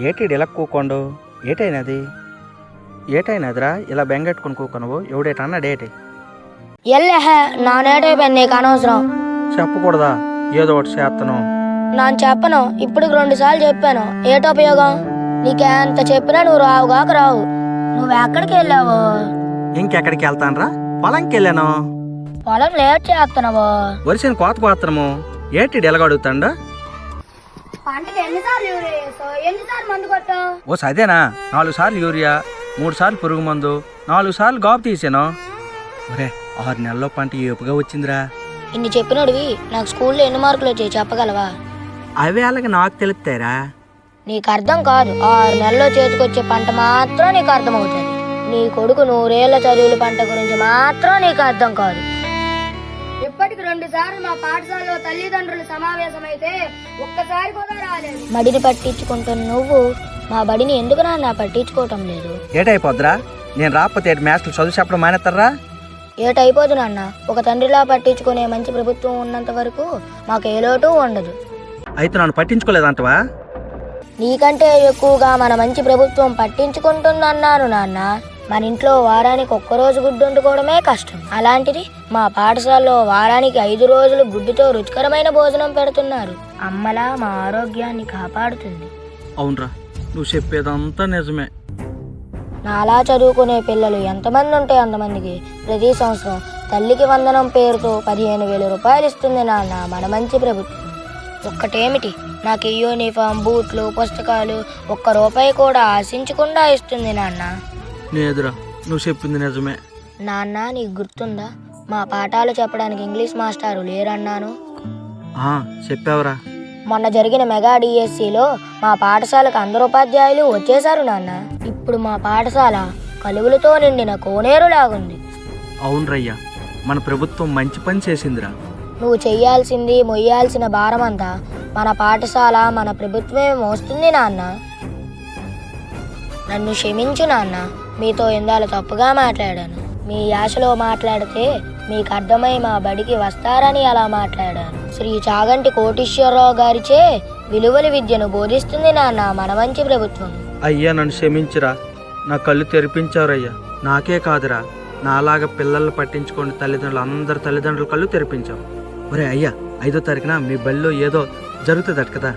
ఏటిడు ఇలా కూకోండు ఏటైనదిరా ఇలా బెంగెట్టుకుని కూకున్నావు ఎవడేటన్నాడేటి ఎల్లెహ నానేటైపోయింది నీకు అనవసరం. చెప్పకూడదా ఏదో ఒకటి చేస్తాను. నేను చెప్పను, ఇప్పుడు 2 సార్లు చెప్పాను. ఏటోపయోగం? నీకెంత చెప్పినా నువ్వు రావుగాక రావు. నువ్వు ఎక్కడికి వెళ్ళావు? ఇంకెక్కడికి వెళ్తానరా, పొలంకి వెళ్ళాను. పొలం లేట్ చేస్తున్నావు. వరిసిన కోత పోతున్నాము. ఏటిడు ఎలాగడుగుతాండా? పంటకి ఎన్నిసార్లు యూరియా వేసావు? ఎన్నిసార్లు మందు కొట్టావు? ఓ సదేనా 4 సార్లు యూరియా, 3 సార్లు పురుగు మందు, 4 సార్లు గాపు తీసాను. ఒరే 6 నెలల్లో పంట ఏపుగా వచ్చిందిరా. ఇన్ని చెప్పినడివి నాకు స్కూల్లో ఎన్ని మార్కులు వచ్చాయి చెప్పగలవా? అవి అలాగే నాకు తెలుస్తాయిరా. నీకు అర్థం కాదు. 6 నెలల్లో చేతికొచ్చే పంట మాత్రం నీకు అర్థమవుతుంది. నీ కొడుకు 100 ఏళ్ల చదువుల పంట గురించి మాత్రం నీకు అర్థం కాదు. ఇప్పటికి 2 సార్లు మా పాఠశాలలో తల్లిదండ్రులు సమావేశమైతే ఒక్కసారి కూడా రాలేదు. మడిని పట్టించుకుంటున్న నువ్వు మా బడిని ఎందుకు నాన్న పట్టించుకోవటం లేదు? ఏటైపోద్దురా, నేను రాకపోతే మ్యాథ్స్లు చదువు చెప్పడం మానేస్తారా? ఏటైపోదు నాన్న. ఒక తండ్రిలా పట్టించుకునే మంచి ప్రభుత్వం ఉన్నంత వరకు మాకు ఏ లోటు ఉండదు. అయితే నన్ను పట్టించుకోలేదంటవా? నీకంటే ఎక్కువగా మన మంచి ప్రభుత్వం పట్టించుకుంటుందన్నారు నాన్న. మన ఇంట్లో వారానికి 1 రోజు గుడ్డు వండుకోవడమే కష్టం. అలాంటిది మా పాఠశాలలో వారానికి 5 రోజులు గుడ్డుతో రుచికరమైన భోజనం పెడుతున్నారు. అమ్మలా మా ఆరోగ్యాన్ని కాపాడుతుంది. అవునరా, నువ్వు చెప్పేదంతా నిజమే. నాలా చదువుకునే పిల్లలు ఎంతమంది ఉంటే అంతమందికి ప్రతి సంవత్సరం తల్లికి వందనం పేరుతో 15,000 రూపాయలు ఇస్తుంది నాన్న మన మంచి ప్రభుత్వం. ఒక్కటేమిటి, నాకు యూనిఫామ్, బూట్లు, పుస్తకాలు 1 రూపాయి కూడా ఆశించకుండా ఇస్తుంది నాన్న. లేదురా, నువ్వు చెప్పింది నిజమే. నాన్న నీకు గుర్తుందా, మా పాఠాలు చెప్పడానికి ఇంగ్లీష్ మాస్టారు లేరన్నాను. చెప్పావురా. మొన్న జరిగిన మెగా డిఎస్సిలో మా పాఠశాలకు అందరు ఉపాధ్యాయులు వచ్చేశారు నాన్న. ఇప్పుడు మా పాఠశాల కలుగులతో నిండిన కోనేరులాగుంది. అవునరయ్యా, మన ప్రభుత్వం మంచి పని చేసిందిరా. నువ్వు చెయ్యాల్సింది మొయ్యాల్సిన భారమంతా మన పాఠశాల మన ప్రభుత్వమే మోస్తుంది నాన్న. నన్ను క్షమించు నాన్న, మీతో ఎందాలు తప్పుగా మాట్లాడాను. మీ యాసలో మాట్లాడితే మీకు అర్థమై మా బడికి వస్తారని అలా మాట్లాడాను. శ్రీ చాగంటి కోటీశ్వరరావు గారిచే విలువల విద్యను బోధిస్తుంది నాన్న మన మంచి ప్రభుత్వం. అయ్యా నన్ను క్షమించురా, నా కళ్ళు తెరిపించారయ్యా. నాకే కాదురా, నాలాగా పిల్లల్ని పట్టించుకోండి తల్లిదండ్రులు అందరు తల్లిదండ్రుల కళ్ళు తెరిపించావు. ఒరే అయ్యా, 5వ తారీఖున మీ బడిలో ఏదో జరుగుతుందట కదా?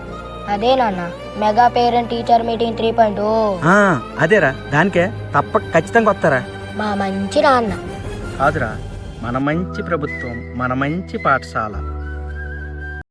అదే నాన్న, మెగా పేరెంట్ టీచర్ మీటింగ్ 3.0. అదేరా, దానికే తప్పక ఖచ్చితంగా వస్తారా? మా మంచి నాన్న కాదురా, మన మంచి ప్రభుత్వం, మన మంచి పాఠశాల.